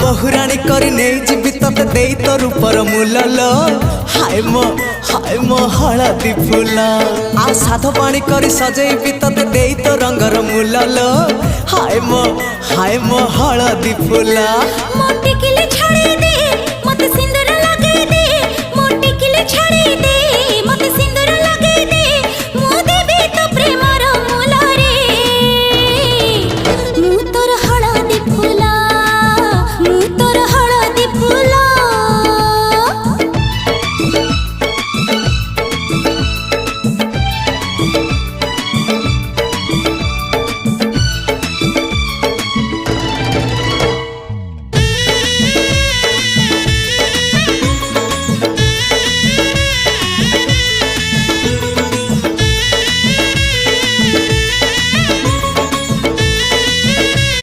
बहुराणी करी नहीं जीवी तते देई तो रूपर मूलल हाय मो हलदी फूल आ साध पानी करी सजेबी तते देई तो रंगर मूलल हाय मो हलदी फूल मोटी किले छाड़ी दे मते सिंदूर लगे दे मोटी किले छाड़ी दे